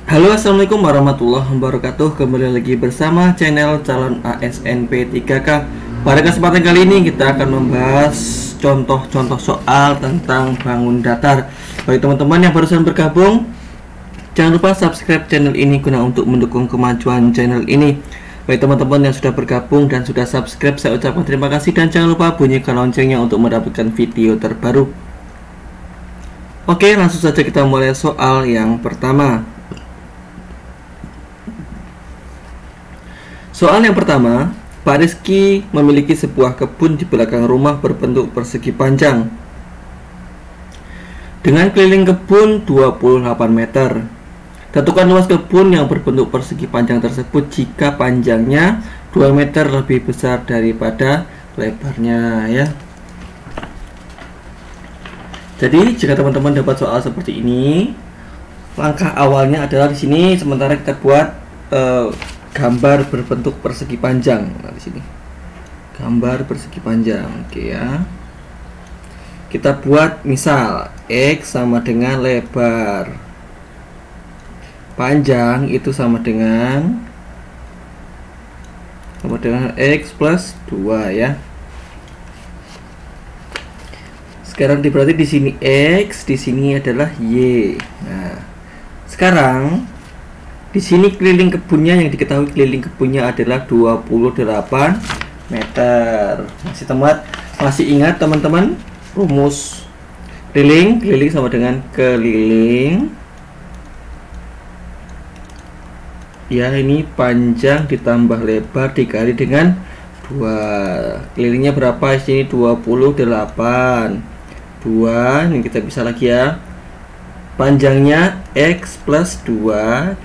Halo, assalamualaikum warahmatullahi wabarakatuh. Kembali lagi bersama channel calon ASNP 3K. Pada kesempatan kali ini kita akan membahas contoh-contoh soal tentang bangun datar. Bagi teman-teman yang barusan bergabung, jangan lupa subscribe channel ini guna untuk mendukung kemajuan channel ini. Bagi teman-teman yang sudah bergabung dan sudah subscribe, saya ucapkan terima kasih dan jangan lupa bunyikan loncengnya untuk mendapatkan video terbaru. Oke, langsung saja kita mulai soal yang pertama. Soal yang pertama, Pak Rizky memiliki sebuah kebun di belakang rumah berbentuk persegi panjang dengan keliling kebun 28 meter. Tentukan luas kebun yang berbentuk persegi panjang tersebut jika panjangnya 2 meter lebih besar daripada lebarnya, ya. Jadi jika teman-teman dapat soal seperti ini, langkah awalnya adalah di sini. Sementara kita buat gambar berbentuk persegi panjang. Nah, di sini gambar persegi panjang, oke ya. Kita buat misal X sama dengan lebar, panjang itu sama dengan X plus 2 ya. Sekarang berarti di sini X, di sini adalah Y. Nah, sekarang di sini keliling kebunnya, yang diketahui keliling kebunnya adalah 28 meter. Masih ingat teman-teman rumus keliling? Keliling sama dengan keliling, ya, ini panjang ditambah lebar dikali dengan 2. Kelilingnya berapa? Di sini 28. 2, ini kita bisa lagi ya. Panjangnya X plus 2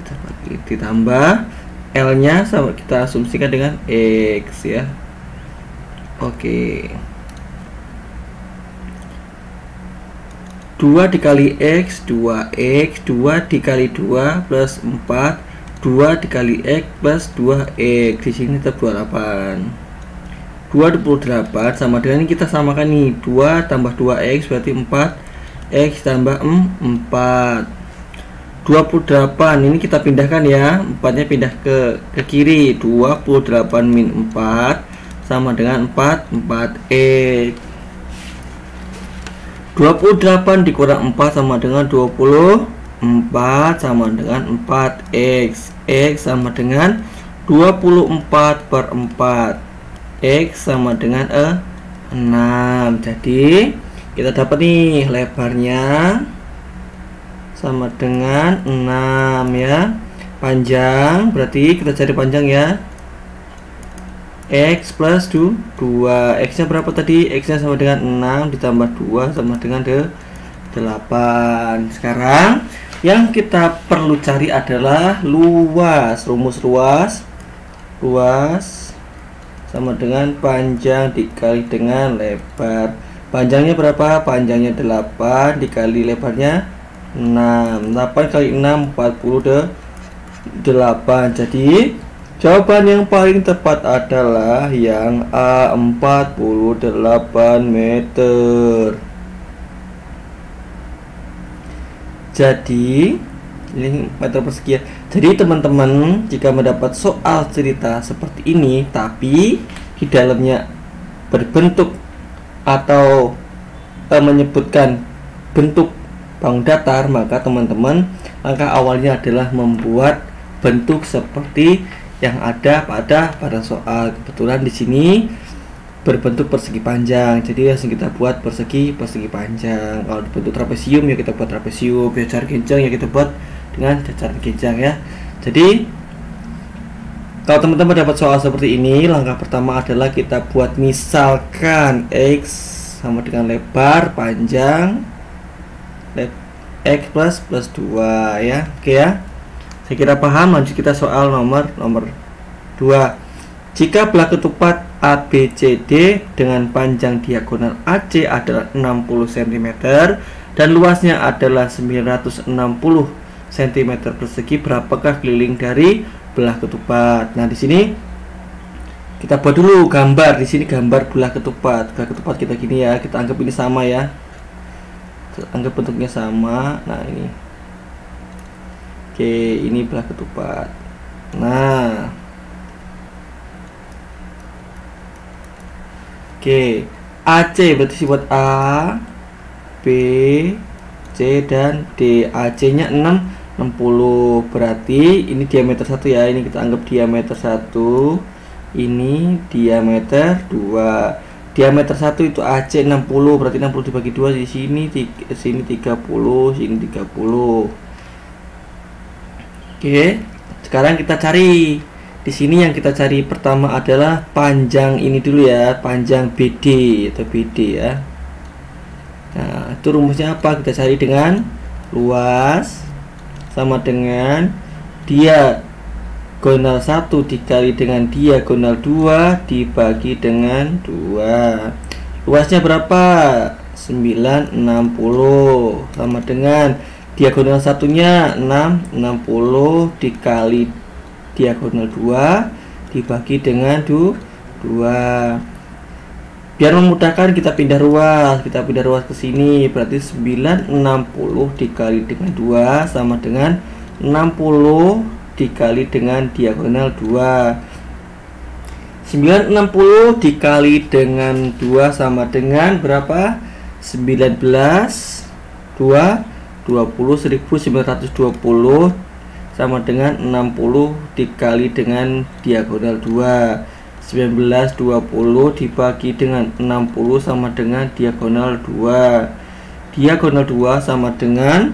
ditambah L nya sama, kita asumsikan dengan X ya. Oke, 2 dikali X 2X, 2 dikali 2 plus 4, 2 dikali X plus 2X, di sini tetap 28. 28 sama dengan ini, kita samakan nih, 2 tambah 2X berarti 4X tambah 4. 28 ini kita pindahkan ya, 4 nya pindah ke kiri. 28 min 4 sama dengan 4X. 28 dikurang 4 sama dengan 24 sama dengan 4X. X sama dengan 24 per 4. X sama dengan 6. Jadi kita dapat nih lebarnya sama dengan 6 ya. Panjang berarti kita cari panjang ya, X plus 2. X nya berapa tadi? X nya sama dengan 6 ditambah 2 sama dengan 8. Sekarang yang kita perlu cari adalah luas. Rumus luas sama dengan panjang dikali dengan lebar. Panjangnya berapa? Panjangnya 8 dikali lebarnya 6. 8 kali 6 48. Jadi jawaban yang paling tepat adalah yang A, 48 meter. Jadi ini meter persegi. Jadi teman-teman, jika mendapat soal cerita seperti ini tapi di dalamnya berbentuk atau menyebutkan bentuk bangun datar, maka teman-teman langkah awalnya adalah membuat bentuk seperti yang ada pada soal. Kebetulan di sini berbentuk persegi panjang, jadi langsung kita buat persegi panjang. Kalau bentuk trapesium ya kita buat trapesium, jajar genjang ya kita buat dengan jajar genjang ya. Jadi kalau teman-teman dapat soal seperti ini, langkah pertama adalah kita buat misalkan X sama dengan lebar, panjang, X plus 2 ya. Oke ya, saya kira paham. Lanjut kita soal nomor 2. Jika belah ketupat ABCD dengan panjang diagonal AC adalah 60 cm dan luasnya adalah 960 cm persegi, berapakah keliling dari belah ketupat? Nah, di sini kita buat dulu gambar. Di sini gambar belah ketupat. Belah ketupat kita gini ya, kita anggap ini sama ya. Anggap bentuknya sama. Nah, ini Oke, ini belah ketupat. Nah, oke, AC berarti sifat A, B, C dan D. AC-nya 60. Berarti ini diameter 1 ya. Ini kita anggap diameter 1. Ini diameter 2. Diameter 1 itu AC 60. Berarti 60 dibagi 2 di sini 30, sini 30. Oke. Sekarang kita cari. Di sini yang kita cari pertama adalah panjang ini dulu ya, panjang BD atau BD ya. Nah, itu rumusnya apa? Kita cari dengan luas sama dengan diagonal 1 dikali dengan diagonal 2 dibagi dengan 2. Luasnya berapa? 960 sama dengan diagonal satunya 60 dikali diagonal 2 dibagi dengan 2. Biar memudahkan kita pindah ruas. Kita pindah ruas ke sini. Berarti 960 dikali dengan 2 sama dengan 60 dikali dengan diagonal 2. 960 dikali dengan 2 sama dengan berapa? 19 2 20 1920 sama dengan 60 dikali dengan diagonal 2. 19 20 dibagi dengan 60 sama dengan diagonal 2. Diagonal 2 sama dengan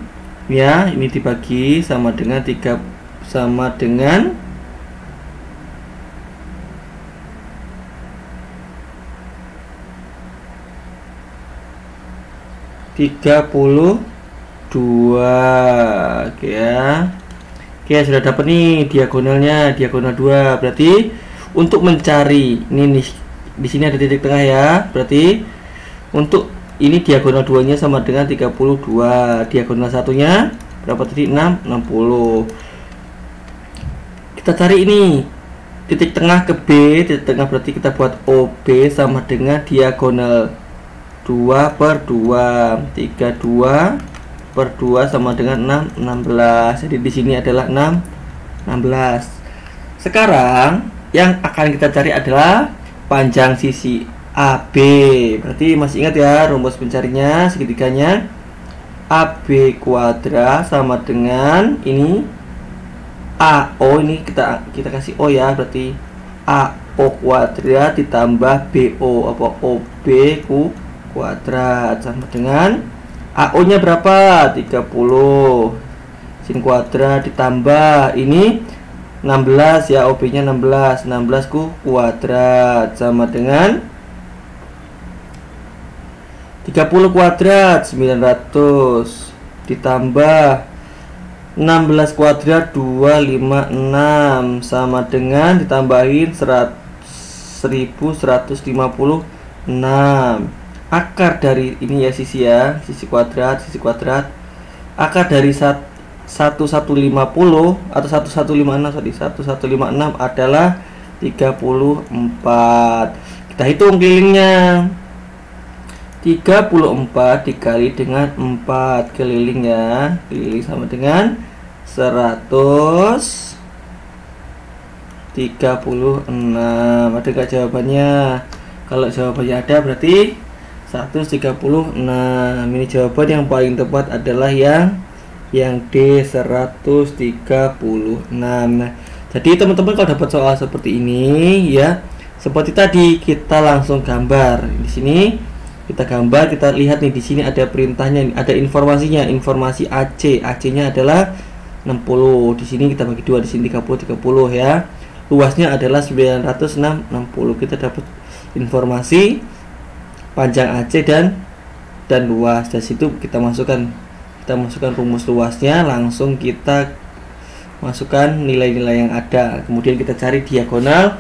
ya, ini dibagi sama dengan 3 sama dengan 32. Oke ya. Oke, sudah dapat nih diagonalnya, diagonal 2. Berarti untuk mencari ini nih, di sini ada titik tengah ya. Berarti untuk ini diagonal 2-nya sama dengan 32. Diagonal satunya berapa tadi? 60. Kita cari ini titik tengah ke B. Titik tengah berarti kita buat OB sama dengan diagonal 2 per 2. 32 per 2 sama dengan 16. Jadi di sini adalah 16. Sekarang yang akan kita cari adalah panjang sisi AB. Berarti masih ingat ya rumus pencarinya segitiganya. AB kuadrat sama dengan ini AO, ini kita kasih O ya, berarti AO kuadrat ditambah BO apa OB kuadrat sama dengan AO nya berapa? 30 sin kuadrat ditambah ini 16 ya, OB nya 16 kuadrat sama dengan 30 kuadrat 900 ditambah 16 kuadrat 256 sama dengan ditambahin 1156. Akar dari ini ya sisi kuadrat akar dari 1150 atau 1156 adalah 34. Kita hitung kelilingnya. 34 dikali dengan 4 keliling ya. Keliling sama dengan 136. Ada nggak jawabannya? Kalau jawabannya ada berarti 136. Ini jawaban yang paling tepat adalah yang D 136. Nah, jadi teman-teman kalau dapat soal seperti ini ya, seperti tadi kita langsung gambar. Di sini kita gambar, kita lihat nih di sini ada perintahnya, ada informasinya, informasi AC. AC-nya adalah 60. Di sini kita bagi 2, di sini 30 ya. Luasnya adalah 960. Kita dapat informasi panjang AC dan luas. Dari situ kita masukkan rumus luasnya, langsung kita masukkan nilai-nilai yang ada. Kemudian kita cari diagonal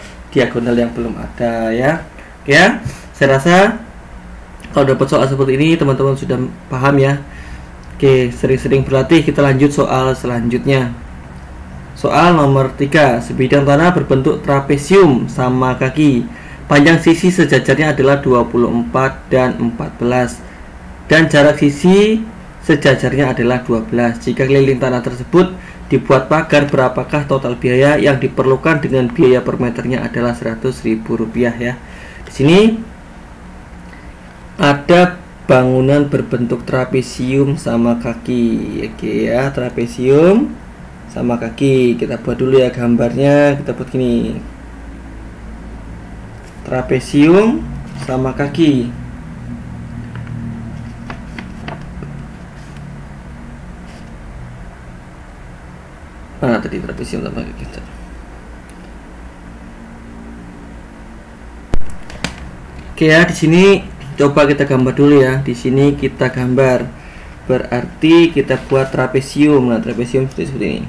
yang belum ada ya. Ya, saya rasa kalau dapat soal seperti ini teman-teman sudah paham ya. Oke, sering-sering berlatih. Kita lanjut soal selanjutnya. Soal nomor 3. Sebidang tanah berbentuk trapesium sama kaki. Panjang sisi sejajarnya adalah 24 dan 14. Dan jarak sisi sejajarnya adalah 12. Jika keliling tanah tersebut dibuat pagar, berapakah total biaya yang diperlukan dengan biaya per meternya adalah Rp100.000 ya. Di sini ada bangunan berbentuk trapesium sama kaki. Oke ya, trapesium sama kaki. Kita buat dulu ya gambarnya. Kita buat gini. Trapesium sama kaki. Mana tadi trapesium sama kaki? Oke ya, di sini coba kita gambar dulu ya. Di sini kita gambar. Berarti kita buat trapesium. Nah, trapesium seperti ini.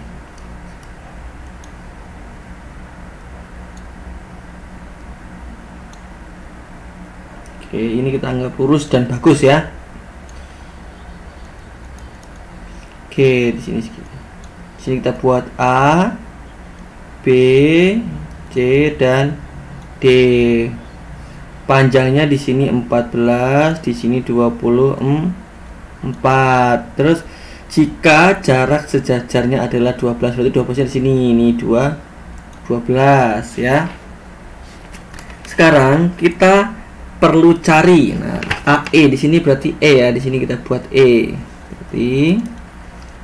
Oke, ini kita anggap lurus dan bagus ya. Oke, di sini kita buat A, B, C dan D. Panjangnya di sini 14, di sini 24. Terus jika jarak sejajarnya adalah 12, berarti 12 di sini, ini 12 ya. Sekarang kita perlu cari. Nah, AE di sini berarti E ya, di sini kita buat E. Berarti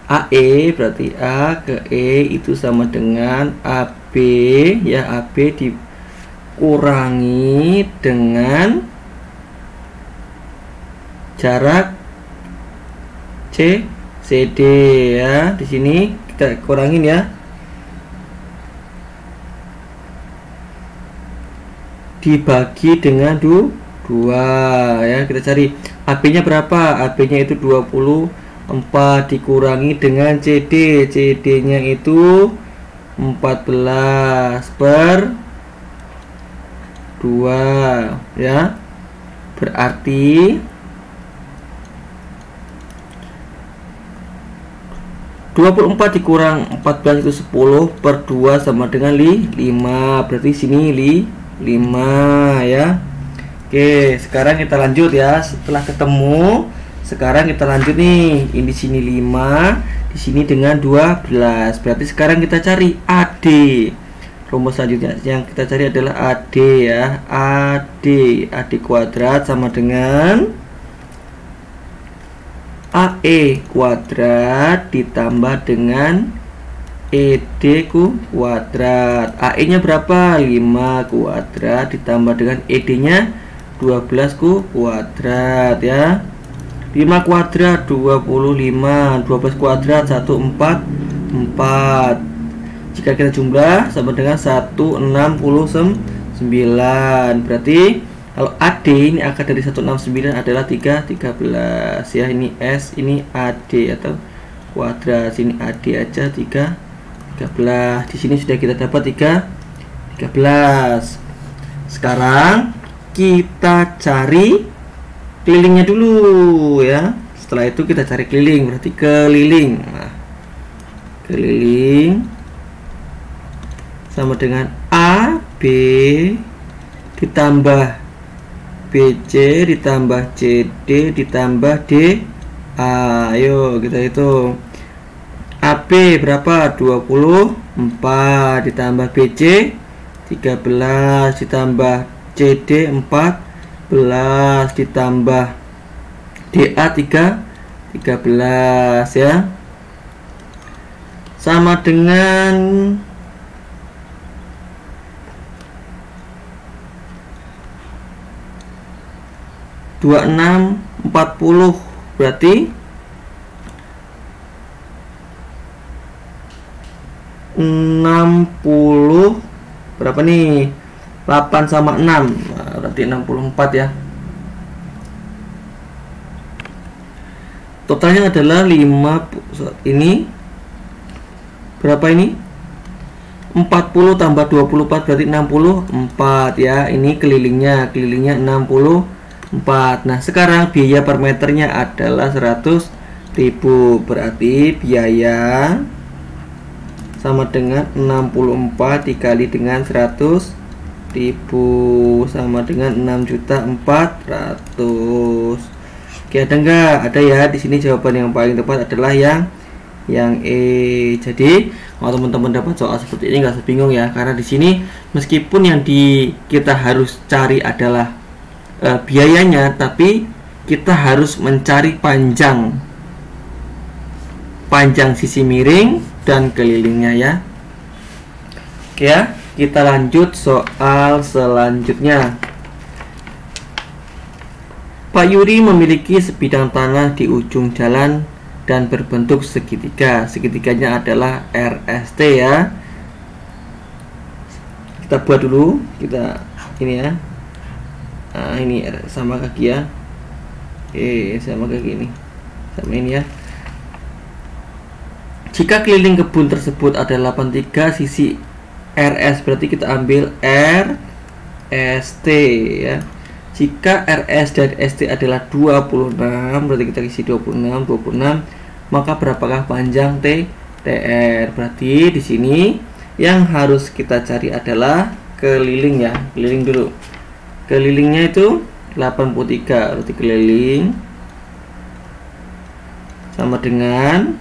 AE berarti A ke E itu sama dengan AB ya, AB dikurangi dengan jarak C CD ya. Di sini kita kurangin ya. Dibagi dengan 2 ya. Kita cari AB-nya berapa? AB-nya itu 24 dikurangi dengan CD. CD-nya itu 14 per 2 ya. Berarti 24 dikurang 14 itu 10 per 2 sama dengan 5. Berarti sini 5 ya. Oke, sekarang kita lanjut ya. Setelah ketemu, sekarang kita lanjut nih. Ini di sini 5, di sini dengan 12. Berarti sekarang kita cari AD. Rumus selanjutnya yang kita cari adalah AD ya. AD kuadrat sama dengan AE kuadrat ditambah dengan ED kuadrat. AE nya berapa? 5 kuadrat ditambah dengan ED nya 12 kuadrat ya. 5 kuadrat 25, 12 kuadrat 144. Jika kita jumlah sama dengan 169. Berarti kalau AD ini akar dari 169 adalah 13 ya. Ini S, ini AD atau kuadrat. Sini AD aja 13. Di sini sudah kita dapat 13. Sekarang kita cari kelilingnya dulu ya. Setelah itu kita cari keliling, berarti keliling. Nah, keliling sama dengan AB ditambah BC ditambah CD ditambah DA. Ayo kita hitung. AB berapa? 24 ditambah BC 13 ditambah CD 14 ditambah DA 13 ya. Sama dengan 26, 40 berarti 60 berapa nih? 8 sama 6 berarti 64 ya. Totalnya adalah 5. Ini berapa ini? 40 tambah 24 berarti 64 ya. Ini kelilingnya 64. Nah, sekarang biaya per meternya adalah 100.000. Berarti biaya sama dengan 64 dikali dengan 100.000 sama dengan 6.400.000. Oke, ada enggak? Ada ya. Di sini jawaban yang paling tepat adalah yang E. Jadi kalau teman-teman dapat soal seperti ini nggak usah bingung ya, karena di sini meskipun yang kita harus cari adalah biayanya, tapi kita harus mencari panjang sisi miring dan kelilingnya ya. Oke ya, kita lanjut soal selanjutnya. Pak Yuri memiliki sebidang tanah di ujung jalan dan berbentuk segitiga. Segitiganya adalah RST ya. Kita buat dulu, kita ini ya. Nah, ini sama kaki ya. Sama kaki ini. Sama ini ya. Jika keliling kebun tersebut ada 83 sisi RS, berarti kita ambil RST ya. Jika RS dan ST adalah 26, berarti kita isi 26, maka berapakah panjang TR? Berarti di sini yang harus kita cari adalah keliling ya. Keliling dulu. Kelilingnya itu 83, berarti keliling sama dengan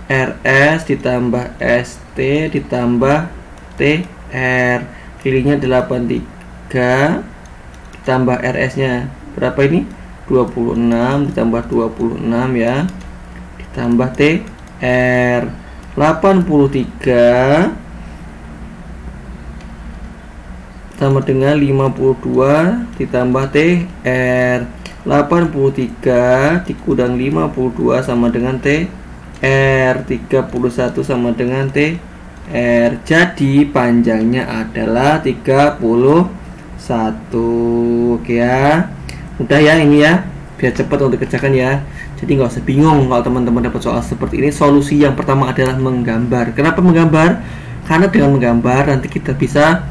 RS ditambah ST ditambah TR. Kelilingnya 83 tambah RS-nya berapa ini? 26 ditambah 26 ya. Ditambah TR 83 sama dengan 52 ditambah TR. 83 dikurang 52 sama dengan TR. 31 sama dengan TR. Jadi panjangnya adalah 31. Oke ya, mudah ya ini ya, biar cepat untuk dikerjakan ya. Jadi nggak usah bingung kalau teman-teman dapat soal seperti ini. Solusi yang pertama adalah menggambar. Kenapa menggambar? Karena dengan menggambar nanti kita bisa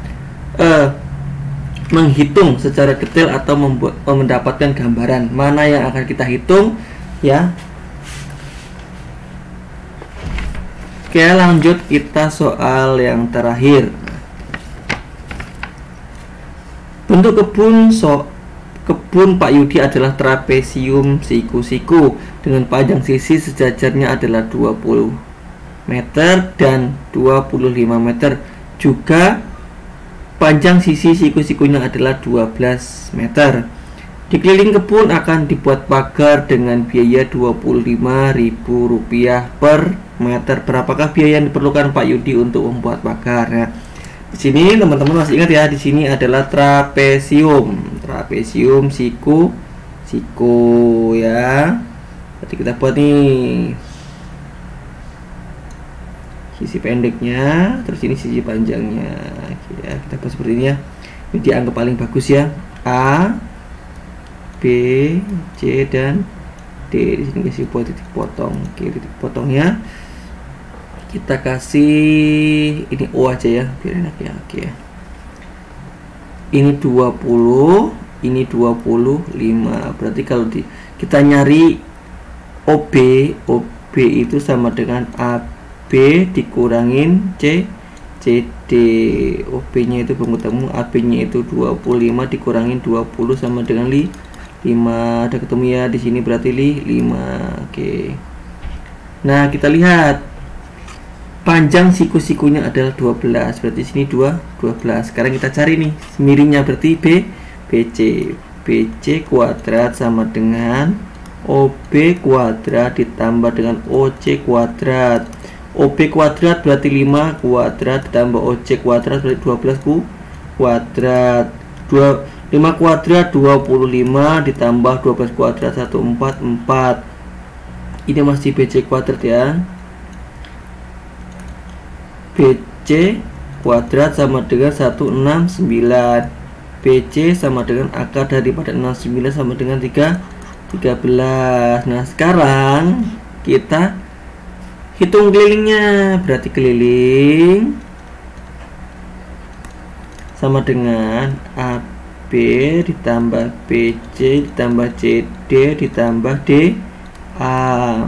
menghitung secara detail atau mendapatkan gambaran mana yang akan kita hitung ya. Oke, lanjut kita soal yang terakhir. Bentuk kebun Pak Yudi adalah trapesium siku-siku dengan panjang sisi sejajarnya adalah 20 meter dan 25 meter. Juga panjang sisi siku-sikunya adalah 12 meter. Di keliling kebun akan dibuat pagar dengan biaya Rp25.000 per meter. Berapakah biaya yang diperlukan Pak Yudi untuk membuat pagar? Nah, di sini teman-teman masih ingat ya, di sini adalah trapesium siku ya. Berarti kita buat nih sisi pendeknya, terus ini sisi panjangnya ya. Kita buat seperti ini ya. Ini dianggap paling bagus ya. A, B, C dan D. Di sini kasih buat titik potong. Oke, titik potongnya kita kasih ini O aja ya, biar enak ya. Oke. Ini 20, ini 25. Berarti kalau kita nyari OB itu sama dengan AB dikurangin CD. OB-nya itu bertemu, AB-nya itu 25 dikurangin 20 sama dengan 5. Ada ketemu ya di sini, berarti 5. Oke. Nah, kita lihat panjang siku-sikunya adalah 12, berarti sini 12. Sekarang kita cari nih miringnya, berarti BC kuadrat sama dengan OB kuadrat ditambah dengan OC kuadrat. OB kuadrat berarti 5 kuadrat ditambah OC kuadrat berarti 12 kuadrat. 5 kuadrat 25 ditambah 12 kuadrat 144. Ini masih BC kuadrat ya. BC kuadrat sama dengan 169. BC sama dengan akar daripada 69 sama dengan 13. Nah, sekarang kita hitung kelilingnya. Berarti keliling sama dengan AB ditambah BC ditambah CD ditambah DA.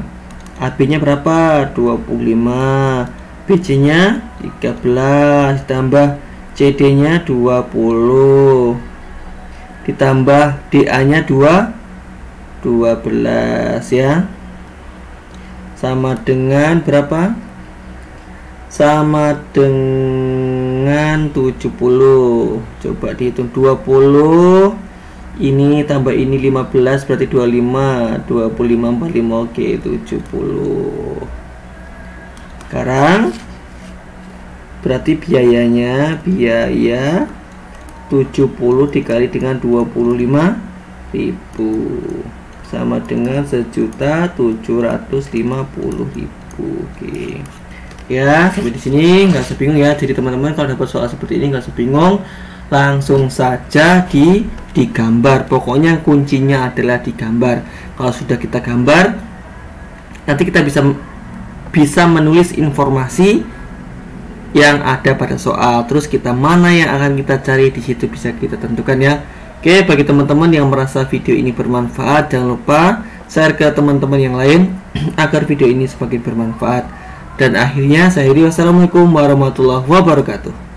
AB-nya berapa? 25. BC-nya 13 ditambah CD-nya 20 ditambah DA-nya 20. 12 ya. Sama dengan berapa? Sama dengan 70. Coba dihitung 20. Ini tambah ini 15 berarti 25. 25 45 oke 70. Sekarang berarti biaya 70 dikali dengan 25.000 sama dengan 1.750.000. Oke. Ya, sampai di sini nggak usah bingung ya. Jadi teman-teman kalau dapat soal seperti ini nggak usah bingung, langsung saja digambar. Pokoknya kuncinya adalah digambar. Kalau sudah kita gambar, nanti kita bisa menulis informasi yang ada pada soal. Terus kita mana yang akan kita cari, di situ bisa kita tentukan ya. Oke, bagi teman-teman yang merasa video ini bermanfaat, jangan lupa share ke teman-teman yang lain agar video ini semakin bermanfaat. Dan akhirnya saya akhiri, wassalamualaikum warahmatullahi wabarakatuh.